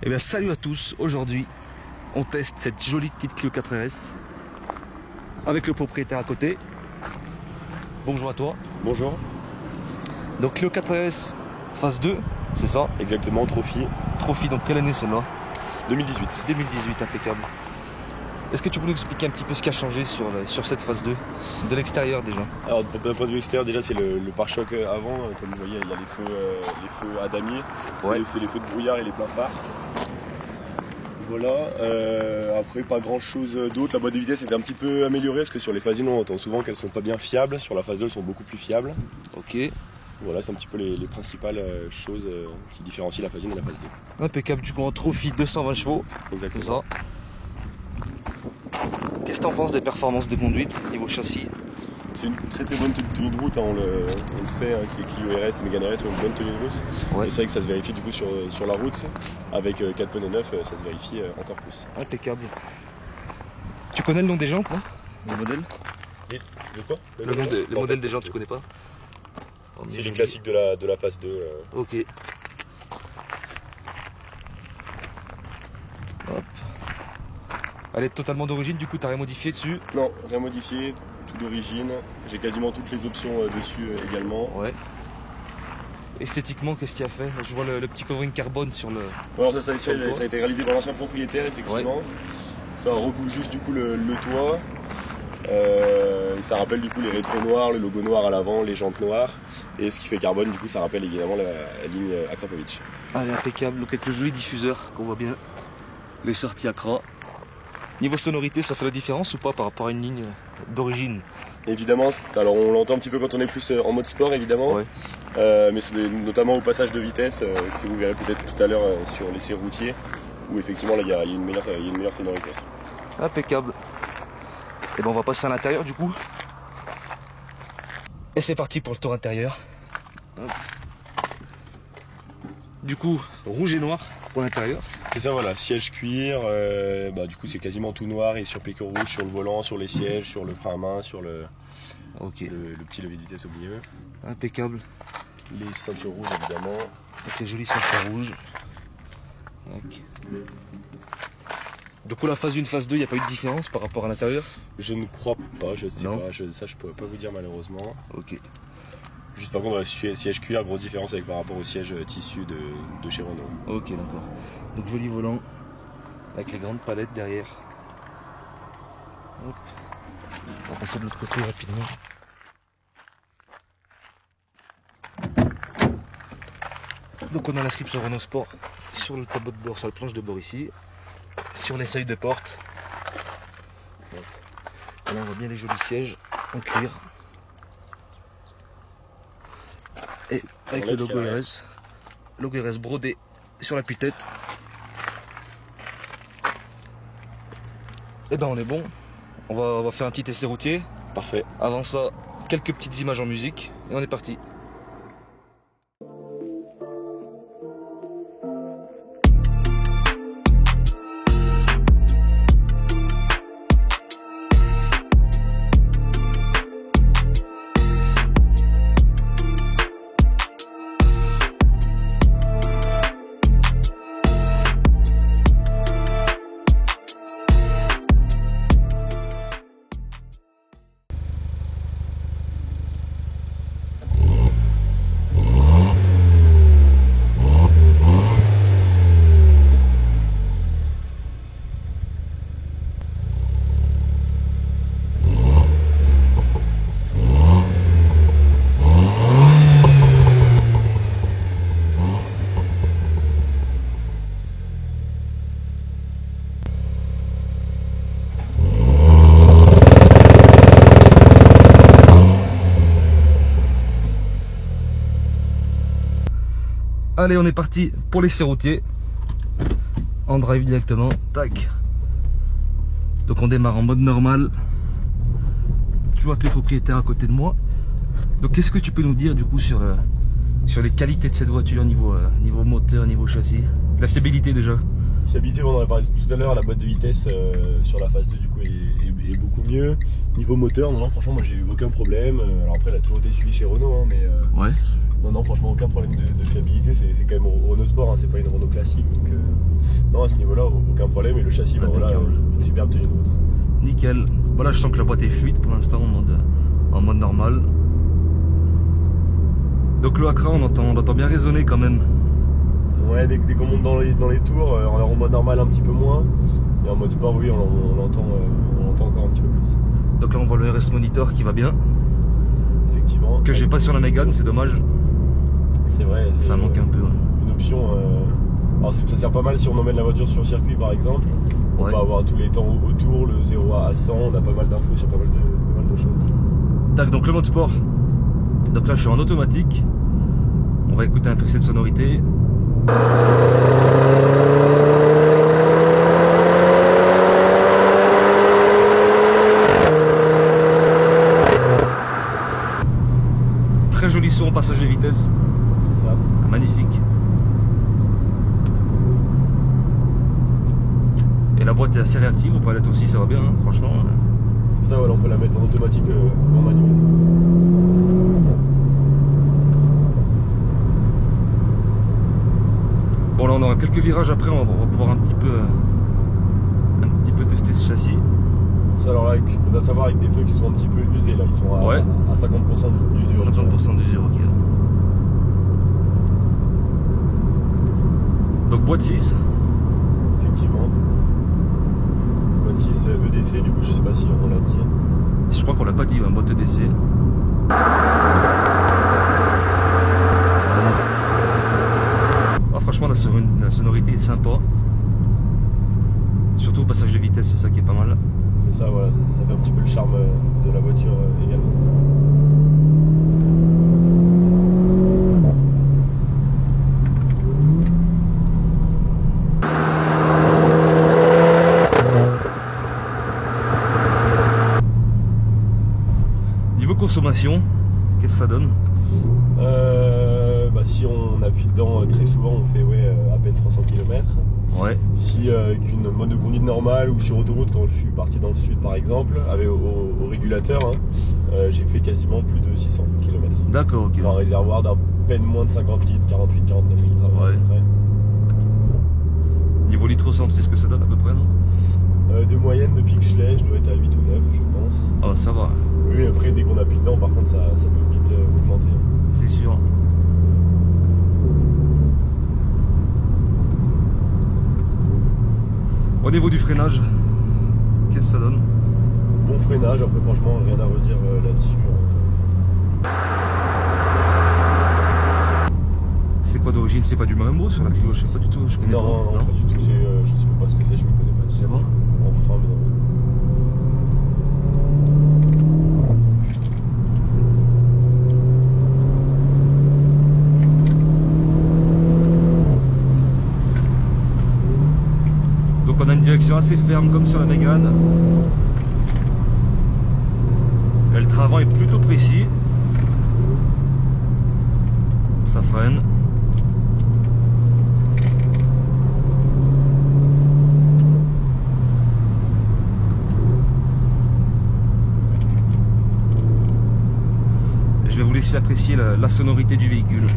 Eh bien salut à tous, aujourd'hui on teste cette jolie petite Clio 4RS avec le propriétaire à côté. Bonjour à toi. Bonjour. Donc Clio 4RS phase 2, c'est ça? Exactement, Trophy. Trophy, donc quelle année celle-là? 2018. 2018, impeccable. Est-ce que tu peux nous expliquer un petit peu ce qui a changé sur cette phase 2? De l'extérieur déjà. Alors d'un point de vue extérieur, déjà c'est le pare-choc avant, comme vous voyez il y a les feux à damier, Ouais. c'est les feux de brouillard et les pleins phares. Voilà, après pas grand chose d'autre, la boîte de vitesse était un petit peu améliorée parce que sur les phases 1 on entend souvent qu'elles sont pas bien fiables, sur la phase 2 elles sont beaucoup plus fiables. Ok. Voilà, c'est un petit peu les principales choses qui différencient la phase 1 de la phase 2. Impeccable, du coup en Trophy 220 chevaux. Exactement. C'est ça. Qu'est-ce que tu en penses des performances de conduite niveau châssis? C'est une très bonne tenue de route, hein, on le sait, hein, que les Clio RS, les Mégane RS ont une bonne tenue de route. Ouais. Et c'est vrai que ça se vérifie du coup sur la route, avec 4 pneus neufs, ça se vérifie encore plus. Impeccable. Tu connais le nom des gens quoi? Le modèle? Et de quoi? Le modèle des gens tu connais pas? C'est les classiques de la phase 2. Ok. Hop. Elle est totalement d'origine, du coup t'as rien modifié dessus? Non, rien modifié, tout d'origine. J'ai quasiment toutes les options dessus également. Ouais. Esthétiquement, qu'est-ce qu'il y a fait? Je vois le petit covering carbone sur le... Alors ça a été réalisé par l'ancien propriétaire, effectivement. Ouais. Ça recouvre juste du coup le toit. Ça rappelle du coup les rétros noirs, le logo noir à l'avant, les jantes noires. Et ce qui fait carbone, du coup ça rappelle évidemment la ligne Akrapovic. Allez, impeccable, donc avec le joli diffuseur qu'on voit bien. Les sorties Acra. Niveau sonorité, ça fait la différence ou pas par rapport à une ligne d'origine? Évidemment, alors on l'entend un petit peu quand on est plus en mode sport évidemment, ouais. Mais c'est notamment au passage de vitesse que vous verrez peut-être tout à l'heure sur l'essai routier où effectivement là, il y a une meilleure sonorité. Impeccable. Et ben on va passer à l'intérieur du coup. Et c'est parti pour le tour intérieur. Hop. Du coup, rouge et noir pour l'intérieur. C'est ça, voilà, siège cuir, du coup c'est quasiment tout noir et sur piqueur rouge sur le volant, sur les sièges, sur le frein à main, sur le petit levier de vitesse au milieu. Impeccable. Les ceintures rouges évidemment. Avec les jolies ceintures rouges. Okay. Du coup la phase 1, phase 2, il n'y a pas eu de différence par rapport à l'intérieur? Je ne crois pas, je ne sais non. pas, ça je pourrais pas vous dire malheureusement. Ok. Juste par contre, siège cuir, grosse différence avec par rapport au siège tissu de chez Renault. Ok, d'accord. Donc joli volant avec les grandes palettes derrière. Hop. On va passer de l'autre côté rapidement. Donc on a l'inscription Renault Sport sur le tableau de bord, sur la planche de bord ici, sur les seuils de porte. Et là on voit bien les jolis sièges en cuir. Et avec le logo RS brodé sur la tête. Et ben on est bon. On va faire un petit essai routier. Parfait. Avant ça, quelques petites images en musique et on est parti. Allez, on est parti pour l'essai routier. En drive directement. Tac. Donc on démarre en mode normal. Tu vois que le propriétaire à côté de moi. Donc qu'est-ce que tu peux nous dire du coup sur les qualités de cette voiture niveau moteur, niveau châssis? La fiabilité déjà? Fiabilité, on en a parlé tout à l'heure, la boîte de vitesse sur la phase 2 du coup est beaucoup mieux. Niveau moteur, non, franchement moi j'ai eu aucun problème. Alors après elle a toujours été suivie chez Renault, hein, mais ouais. Non, franchement, aucun problème de fiabilité. C'est quand même Renault Sport, hein, c'est pas une Renault classique. Donc, non, à ce niveau-là, aucun problème. Et le châssis, bah, voilà, une superbe tenue de route. Nickel. Voilà, je sens que la boîte est fluide pour l'instant en mode normal. Donc le Accra, on entend bien résonner quand même. Ouais, dès qu'on monte dans les tours, en mode normal un petit peu moins. Et en mode sport, oui, on l'entend encore un petit peu plus. Donc là, on voit le RS Monitor qui va bien. Effectivement. Que j'ai pas sur la Mégane, c'est dommage. C'est vrai. Ça manque un peu. Une option. Alors ça sert pas mal si on emmène la voiture sur circuit par exemple. On va avoir tous les temps autour, le 0 à 100, on a pas mal d'infos sur pas mal de choses. Tac, donc le mode sport. Donc là je suis en automatique. On va écouter un peu cette sonorité. Très joli son au passage de vitesse. C'est ça. Magnifique. Et la boîte est assez réactive, on peut la mettre aussi, ça va bien, hein, franchement. C'est ça, voilà, on peut la mettre en automatique ou en manuel. Bon là on aura quelques virages après, on va pouvoir un petit peu tester ce châssis. Ça, alors là, il faut savoir avec des pneus qui sont un petit peu usés, là, ils sont à 50% d'usure. 50% d'usure, ok. Donc boîte 6. Effectivement. Boîte 6 EDC, du coup je sais pas si on l'a dit. Je crois qu'on l'a pas dit, boîte EDC. Franchement la sonorité est sympa. Surtout au passage de vitesse, c'est ça qui est pas mal. C'est ça, voilà, ça fait un petit peu le charme de la voiture également. Niveau consommation, qu'est-ce que ça donne? Si on appuie dedans très souvent, on fait à peine 300 km. Ouais. Si avec une mode de conduite normale ou sur autoroute, quand je suis parti dans le sud par exemple, avec au régulateur, j'ai fait quasiment plus de 600 km. D'accord, ok. Un réservoir d'à peine moins de 50 litres, 48, 49 litres à peu près. Niveau litre-centre, c'est ce que ça donne à peu près, non? De moyenne, depuis que je l'ai, je dois être à 8 ou 9, je pense. Ah, ça va. Oui, après, dès qu'on appuie dedans, par contre, ça peut vite augmenter. C'est sûr. Au niveau du freinage, qu'est-ce que ça donne? Bon freinage, après franchement rien à redire là-dessus. C'est quoi d'origine? C'est pas du Brembo sur la Clio? Je sais pas du tout. Je connais non, pas du tout. Je sais même pas ce que c'est, je m'y connais pas. C'est bon? En frein, mais non. Donc on a une direction assez ferme comme sur la Mégane. Et le train avant est plutôt précis. Ça freine. Et je vais vous laisser apprécier la sonorité du véhicule.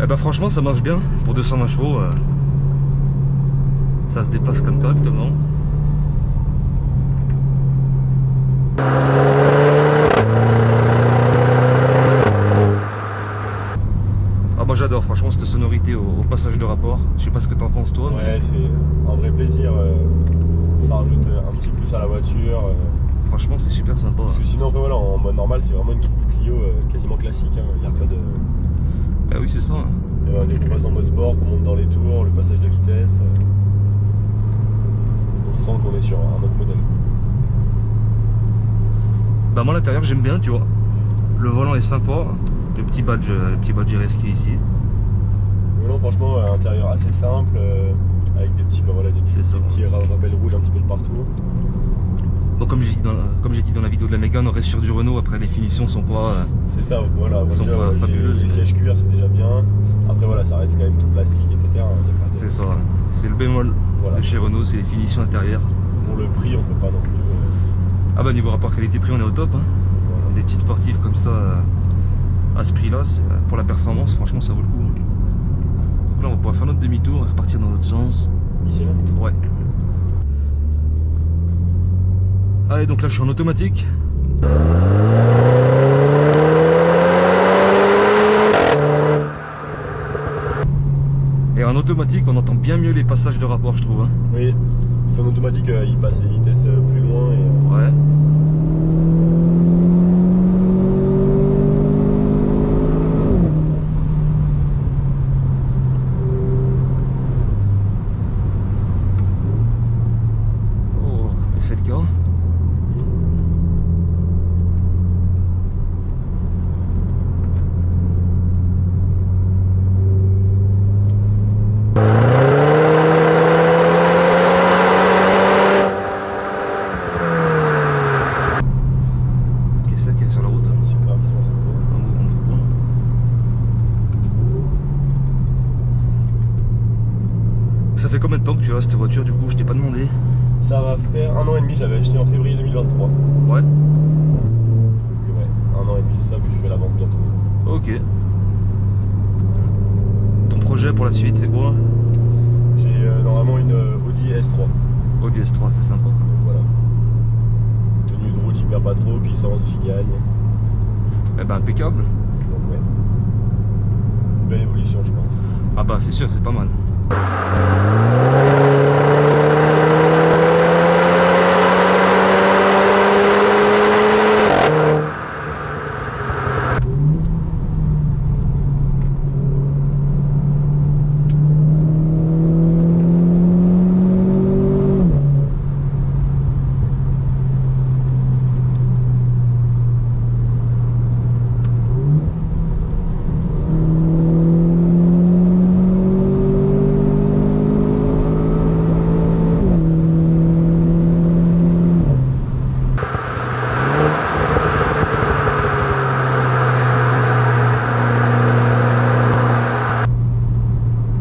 Eh ben franchement ça marche bien pour 220 chevaux, ça se déplace comme correctement. Ah moi j'adore franchement cette sonorité au passage de rapport. Je sais pas ce que t'en penses toi. Ouais, c'est un vrai plaisir, ça rajoute un petit plus à la voiture. Franchement c'est super sympa. Parce que sinon après, voilà, en mode normal c'est vraiment une Clio quasiment classique, il n'y a pas de... Ah oui c'est ça. Dès qu'on passe en mode sport, qu'on monte dans les tours, le passage de vitesse. on sent qu'on est sur un autre modèle. Bah moi l'intérieur j'aime bien, tu vois. Le volant est sympa, le petit badge RS qui est ici. Mais non, franchement, un intérieur assez simple, avec des petits, bah voilà, des petits rappels rouges un petit peu de partout. Bon, comme j'ai dit dans la vidéo de la Mégane, on reste sur du Renault. Après les finitions sont pas. C'est ça, voilà. Sont déjà, pas fabuleuses. Les sièges cuir c'est déjà bien. Après voilà, ça reste quand même tout plastique, etc. C'est ça, c'est le bémol de chez Renault, c'est les finitions intérieures. Pour le prix, on peut pas non plus. Ah bah niveau rapport qualité-prix, on est au top. Hein. Voilà. Des petites sportives comme ça, à ce prix-là, pour la performance, franchement, ça vaut le coup. Hein. Donc là, on va pouvoir faire notre demi-tour et repartir dans l'autre sens. Ici là? Ouais. Allez, donc là, je suis en automatique. Et en automatique, on entend bien mieux les passages de rapport, je trouve. Hein. Oui, parce qu'en automatique, il passe les vitesses plus loin. Et... Ouais. Oh, c'est le cas. Ça fait combien de temps que tu as cette voiture du coup? Je t'ai pas demandé. Ça va faire 1 an et demi, j'avais acheté en février 2023. Ouais. Donc ouais, 1 an et demi c'est ça, puis je vais la vendre bientôt. Ok. Ton projet pour la suite c'est quoi? J'ai normalement une Audi S3. Audi S3 c'est sympa. Donc voilà. Tenue de route, j'y perds pas trop, puissance, j'y gagne. Eh ben impeccable. Donc ouais. Une belle évolution je pense. Ah bah c'est sûr, c'est pas mal.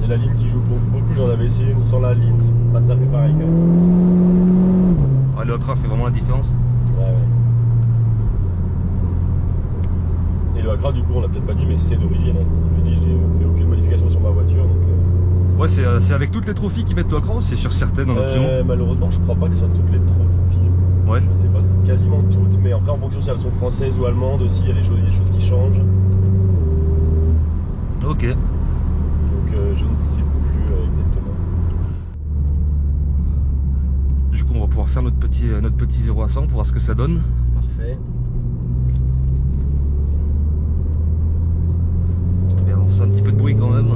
La ligne qui joue beaucoup, j'en avais essayé une sans la ligne, c'est pas tout à fait pareil quand même. Ah, le Acra fait vraiment la différence. Ouais, ouais. Et le Acra, du coup, on l'a peut-être pas dit, mais c'est d'origine. Hein. Je dis, j'ai fait aucune modification sur ma voiture. Donc, ouais, c'est avec toutes les trophies qui mettent le Acra ou c'est sur certaines en option? Malheureusement, je crois pas que ce soit toutes les trophies. Ouais. Je sais pas, quasiment toutes, mais après, en fonction si elles sont françaises ou allemandes aussi, il y a des choses qui changent. Ok. Donc, je ne sais plus exactement. Du coup, on va pouvoir faire notre petit 0 à 100 pour voir ce que ça donne. Parfait. Et on sent un petit peu de bruit quand même.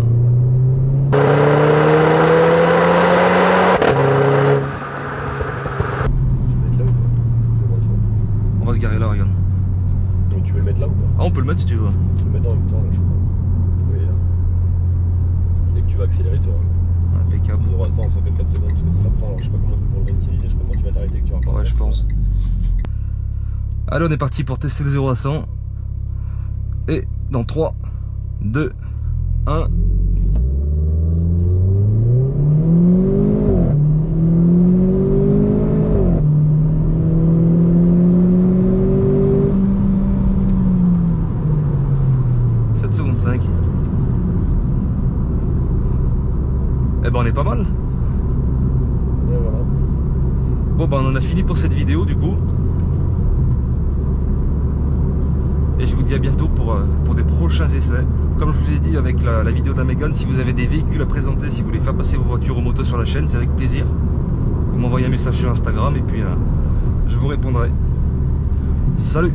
On va se garer là, regarde. Donc tu veux le mettre là ou pas? Ah, on peut le mettre si tu veux. Tu peux le mettre en même temps là, je crois. Oui, là. Dès que tu vas accélérer, tu auras Impeccable. 0 à 100 en 54 secondes, parce que ça prend, alors je sais pas comment on fait pour le réinitialiser, je crois que quand tu vas t'arrêter que tu auras pas. Ouais, je pense. Allez, on est parti pour tester le 0 à 100. Et dans 3, 2, 1. Seconde 5. Eh ben on est pas mal. Et voilà. Bon ben on en a fini pour cette vidéo du coup. Et je vous dis à bientôt pour des prochains essais. Comme je vous ai dit avec la vidéo de la Mégane, si vous avez des véhicules à présenter, si vous voulez faire passer vos voitures ou motos sur la chaîne, c'est avec plaisir. Vous m'envoyez un message sur Instagram et puis je vous répondrai. Salut!